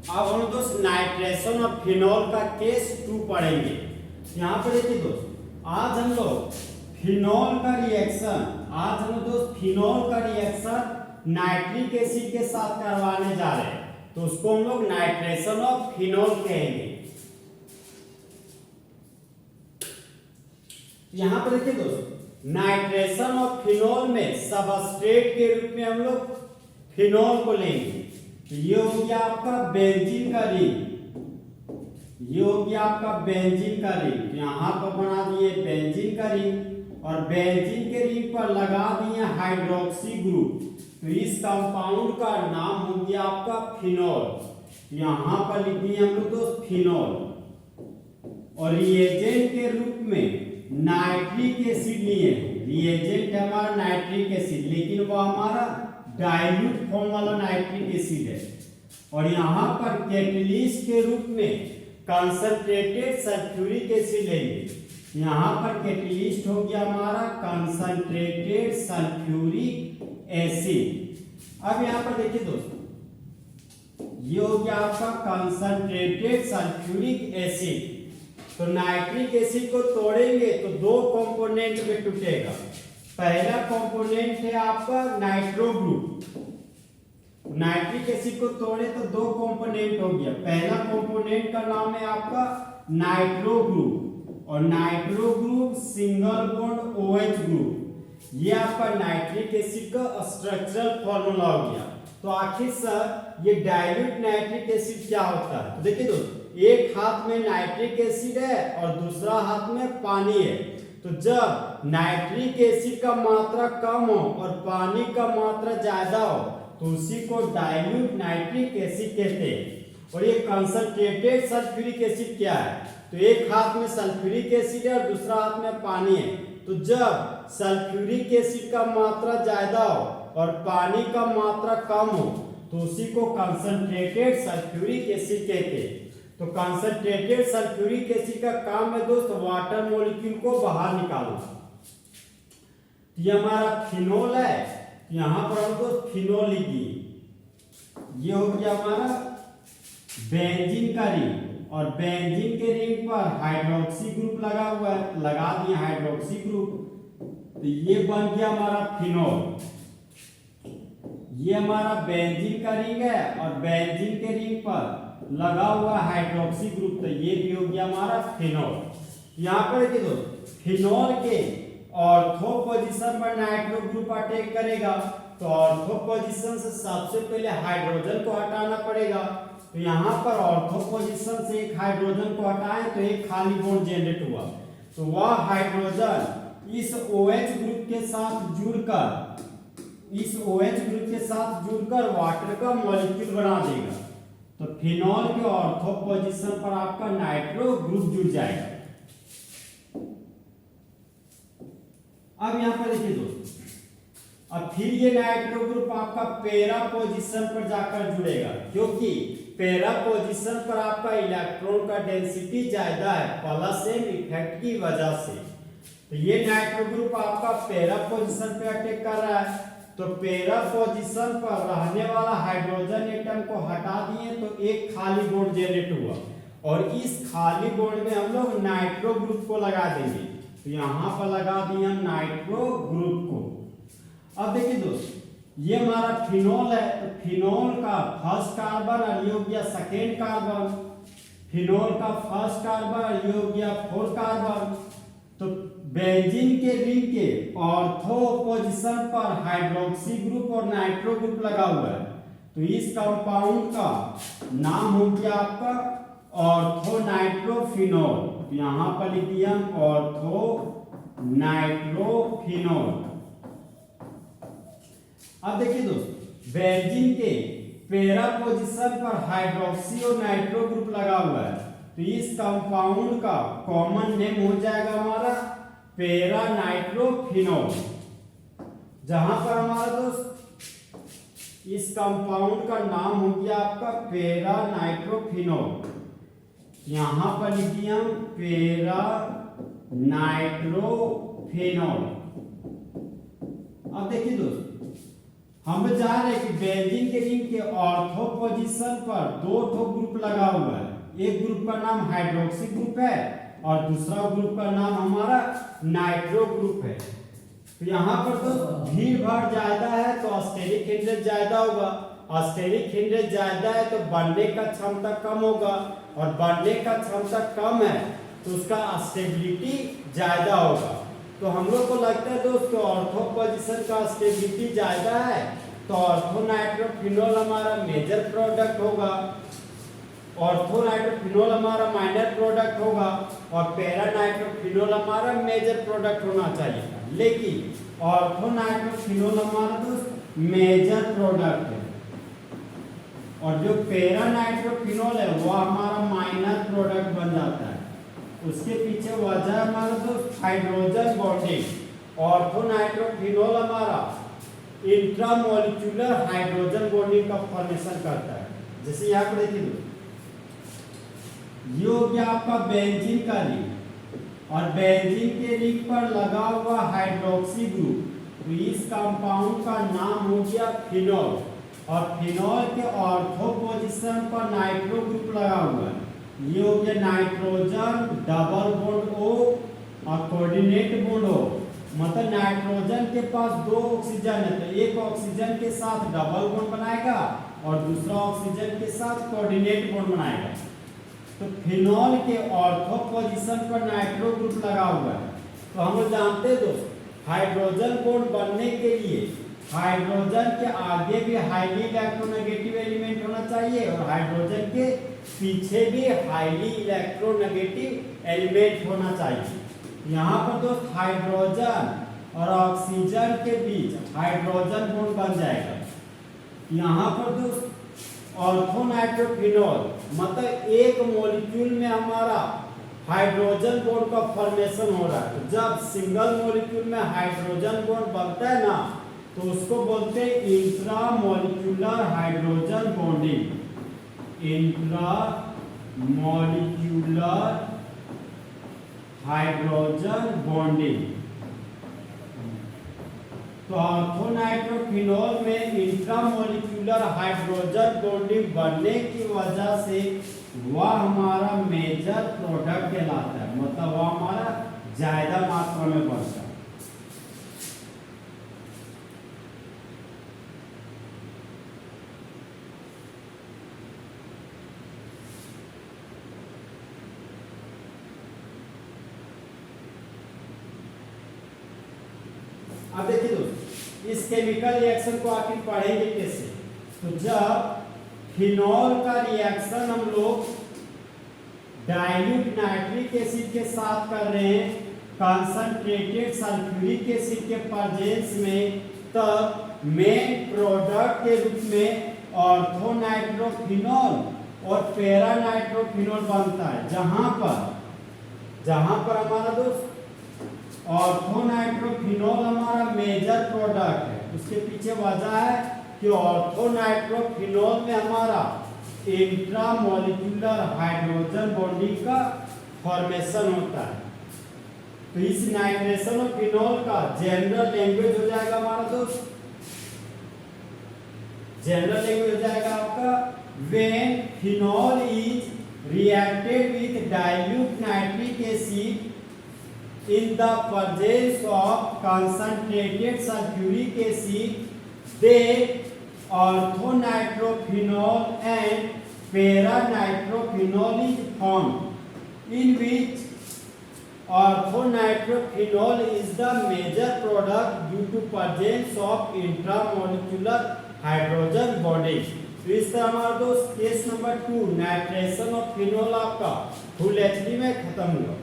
अब हम दोस्त नाइट्रेशन ऑफ फिनॉल का केस 2 पढ़ेंगे। यहाँ पर देखिए दोस्त, आज हम लोग फिनॉल का रिएक्शन नाइट्रिक एसिड के साथ करवाने जा रहे हैं, तो उसको हम लोग नाइट्रेशन ऑफ फिनॉल कहेंगे। यहाँ पर देखिए दोस्त, नाइट्रेशन ऑफ फिनॉल में सबस्ट्रेट के रूप में हम लोग फिनॉल को लेंगे। तो ये हो गया आपका बेंजीन का रिंग, तो यहाँ पर बना दिए बेंजीन का रिंग और बेंजीन के रिंग पर लगा दिए हाइड्रोक्सी ग्रुप। तो इस कंपाउंड का नाम हो गया आपका फिनॉल। यहाँ पर लिख दिए हम लोग दोस्त फिनॉल, और रिएजेंट के रूप में नाइट्रिक एसिड लिए। रिएजेंट है हमारा नाइट्रिक एसिड, लेकिन वो हमारा डाइल्यूट फॉर्म वाला नाइट्रिक एसिड है। और यहाँ पर कैटलिस्ट के रूप में कंसंट्रेटेड सल्फ्यूरिक एसिड लेंगे। यहाँ पर कैटलिस्ट हो गया हमारा कंसंट्रेटेड सल्फ्यूरिक एसिड। अब यहाँ पर देखिए दोस्तों, ये हो गया आपका कंसंट्रेटेड सल्फ्यूरिक एसिड। तो नाइट्रिक एसिड को तोड़ेंगे तो दो कंपोनेंट में टूटेगा। पहला कंपोनेंट है आपका नाइट्रो ग्रुप। नाइट्रिक एसिड को तोड़े तो दो कंपोनेंट हो गया। पहला कंपोनेंट का नाम है आपका नाइट्रो ग्रुप, और nitro group single bond OH group. ये आपका नाइट्रिक एसिड का स्ट्रक्चरल फॉर्मूला हो गया। तो आखिर सर ये डाइल्यूट नाइट्रिक एसिड क्या होता है? तो देखिए दोस्तों, एक हाथ में नाइट्रिक एसिड है और दूसरा हाथ में पानी है। तो जब नाइट्रिक एसिड का मात्रा कम हो और पानी का मात्रा ज्यादा हो तो उसी को डाइल्यूट नाइट्रिक एसिड कहते हैं। और ये कंसंट्रेटेड सल्फ्यूरिक एसिड क्या है? तो एक हाथ में सल्फ्यूरिक एसिड है और दूसरा हाथ में पानी है। तो जब सल्फ्यूरिक एसिड का मात्रा ज्यादा हो और पानी का मात्रा कम हो तो उसी को कंसंट्रेटेड सल्फ्यूरिक एसिड कहते हैं। तो कंसंट्रेटेड सल्फ्यूरिक एसिड का काम है दोस्त वाटर मॉलिक्यूल को बाहर निकालना। ये हमारा फिनॉल है, यहाँ पर हम दोस्त फिनॉल लिख दिए। ये हो गया हमारा बेंजीन का रिंग, और बेंजीन के रिंग पर हाइड्रोक्सी ग्रुप लगा हुआ है, लगा दिए हाइड्रोक्सी ग्रुप। तो ये बन गया हमारा फिनॉल। ये हमारा बेंजीन का रिंग है और बेंजीन के रिंग पर लगा हुआ हाइड्रोक्सी ग्रुप, तो ये भी हो गया हमारा फिनॉल। यहाँ पर देखिए दोस्त, फिनॉल के ऑर्थो पोजीशन पर नाइट्रो ग्रुप अटैक करेगा। तो ऑर्थो पोजीशन से सबसे पहले हाइड्रोजन को हटाना पड़ेगा। तो यहाँ पर ऑर्थो पोजीशन से एक हाइड्रोजन को हटाएं तो एक खाली बॉन्ड जनरेट हुआ। तो वह हाइड्रोजन इस OH ग्रुप के साथ जुड़कर वाटर का मॉलिक्यूल बना देगा। तो फिनॉल के ऑर्थो पोजीशन पर आपका नाइट्रो ग्रुप जुड़ जाएगा। अब यहां पर देखिए दोस्तों, अब फिर ये नाइट्रो ग्रुप आपका पैरा पोजीशन पर जाकर जुड़ेगा, क्योंकि पैरा पोजीशन पर आपका इलेक्ट्रॉन का डेंसिटी ज्यादा है प्लस एम इफेक्ट की वजह से। तो ये नाइट्रो ग्रुप आपका पैरा पोजीशन पे अटैक कर रहा है। तो पैरा पोजीशन पर रहने वाला हाइड्रोजन एटम को हटा दिए तो एक खाली बॉन्ड जनरेट हुआ, और इस खाली बॉन्ड में हम लोग नाइट्रो ग्रुप को लगा देंगे। तो यहाँ पर लगा दिए हम नाइट्रो ग्रुप को। अब देखिए दोस्त, ये हमारा फिनॉल है। तो फिनॉल का फर्स्ट कार्बन और ये हो गया सेकेंड कार्बन। फिनॉल का फर्स्ट कार्बन और ये हो गया फोर्थ कार्बन। तो बेंजीन के रिंग के ऑर्थो पोजीशन पर हाइड्रोक्सी ग्रुप और नाइट्रो ग्रुप लगा हुआ है। तो इस कंपाउंड का नाम हो गया आपका ऑर्थो नाइट्रोफिनॉल। तो यहाँ पर लिख दिया ऑर्थो नाइट्रोफिनॉल। अब देखिए दोस्त, बेंजीन के पैरा पोजीशन पर हाइड्रोक्सी और नाइट्रो ग्रुप लगा हुआ है। तो इस कंपाउंड का कॉमन नेम हो जाएगा हमारा पैरा नाइट्रोफिनॉल। जहां पर हमारा दोस्त इस कंपाउंड का नाम हो गया आपका पैरा नाइट्रोफिनॉल। यहां पर लिख दिया पैरा नाइट्रोफिनॉल। अब देखिए दोस्त, हम जान रहे कि बेंजीन के रिंग के ऑर्थो पोजीशन पर दो ठो ग्रुप लगा हुआ है। एक ग्रुप का नाम हाइड्रोक्सी ग्रुप है और दूसरा ग्रुप का नाम हमारा नाइट्रो ग्रुप है। तो यहाँ पर तो भीड़ भाड़ ज्यादा है तो स्टेरिक हिंड्रेज ज्यादा होगा, स्टेरिक हिंड्रेज ज्यादा है तो बढ़ने का क्षमता कम होगा, और बढ़ने का क्षमता कम है तो उसका स्टेबिलिटी ज्यादा होगा। तो हम लोग को लगता है दोस्तों ऑर्थो पोजीशन का स्टेबिलिटी ज्यादा है तो ऑर्थोनाइट्रोफिनोल हमारा मेजर प्रोडक्ट होगा, ऑर्थोनाइट्रोफिनोल हमारा माइनर प्रोडक्ट होगा और पैरानाइट्रोफिनोल हमारा मेजर प्रोडक्ट होना चाहिए। लेकिन ऑर्थोनाइट्रोफिनोल हमारा दोस्त मेजर प्रोडक्ट है और जो पैरानाइट्रोफिनोल है वो हमारा माइनर प्रोडक्ट बन जाता है। उसके पीछे वजह हमारा दोस्त हाइड्रोजन बॉन्डिंग। ऑर्थोनाइट्रोफिनोल हमारा इंट्रामोलिक्यूलर हाइड्रोजन बॉन्डिंग का फॉर्मेशन करता है। जैसे यहाँ पर देखिए ये हो गया आपका बेंजीन का रिंग और बेंजीन के रिंग पर लगा हुआ हाइड्रोक्सी ग्रुप, तो इस कंपाउंड का नाम हो गया फिनोल और फिनोल के ऑर्थो पोजीशन पर नाइट्रो ग्रुप लगा हुआ है। ये हो गया नाइट्रोजन डबल बॉन्ड O और कोऑर्डिनेट बॉन्ड O। मतलब नाइट्रोजन के पास दो ऑक्सीजन है तो एक ऑक्सीजन के साथ डबल बॉन्ड बनाएगा और दूसरा ऑक्सीजन के साथ कोऑर्डिनेट बॉन्ड बनाएगा। तो फिनोल के ऑर्थो पोजीशन पर नाइट्रो ग्रुप लगा हुआ है। तो हम लोग जानते हैं दोस्त हाइड्रोजन बॉन्ड बनने के लिए हाइड्रोजन के आगे भी हाईली इलेक्ट्रोनेगेटिव एलिमेंट होना चाहिए और हाइड्रोजन के पीछे भी हाईली इलेक्ट्रोनेगेटिव एलिमेंट होना चाहिए। यहाँ पर दोस्त हाइड्रोजन और ऑक्सीजन के बीच हाइड्रोजन बॉन्ड बन जाएगा। यहाँ पर दोस्त ऑर्थोनाइट्रोफिनोल मतलब एक मॉलिक्यूल में हमारा हाइड्रोजन बॉन्ड का फॉर्मेशन हो रहा है। तो जब सिंगल मॉलिक्यूल में हाइड्रोजन बॉन्ड बनता है ना तो उसको बोलते हैं intra molecular hydrogen bonding. Intra molecular hydrogen bonding. तो ऑर्थोनाइट्रोफिनोल में इंट्रामोलिक्यूलर हाइड्रोजन बॉन्डिंग बढ़ने की वजह से वह हमारा मेजर प्रोडक्ट कहलाता है, मतलब वह हमारा ज्यादा मात्रा में बढ़ता है। अब देखिए दोस्तों इस केमिकल रिएक्शन को आखिर पढ़ेंगे कैसे। तो जब फिनोल का रिएक्शन हम लोग डाइल्यूट नाइट्रिक एसिड के साथ कर रहे हैं कंसंट्रेटेड सल्फ्यूरिक एसिड के प्रेजेंस में, तब मेन प्रोडक्ट के रूप में ऑर्थोनाइट्रोफिनोल और पैरानाइट्रोफिनोल बनता है। जहां पर हमारा दोस्त ऑर्थोनाइट्रोफिनोल हमारा मेजर प्रोडक्ट है, उसके पीछे वजह है कि ऑर्थोनाइट्रोफिनोल में हमारा इंट्रामोलिक्यूलर हाइड्रोजन बॉन्डिंग का फॉर्मेशन होता है। तो इस नाइट्रेशन ऑफ फिनोल का जनरल लैंग्वेज हो जाएगा हमारा दोस्त, जनरल लैंग्वेज हो जाएगा आपका when phenol is reacted with dilute nitric acid in the presence of concentrated sulfuric acid, then orthonitrophenol and paranitrophenol is formed, in which orthonitrophenol is the major product due to presence of intramolecular hydrogen bonding। तो इस तरह हमारा दोस्त case number 2 nitration of phenol आपका full HD में खत्म हुआ।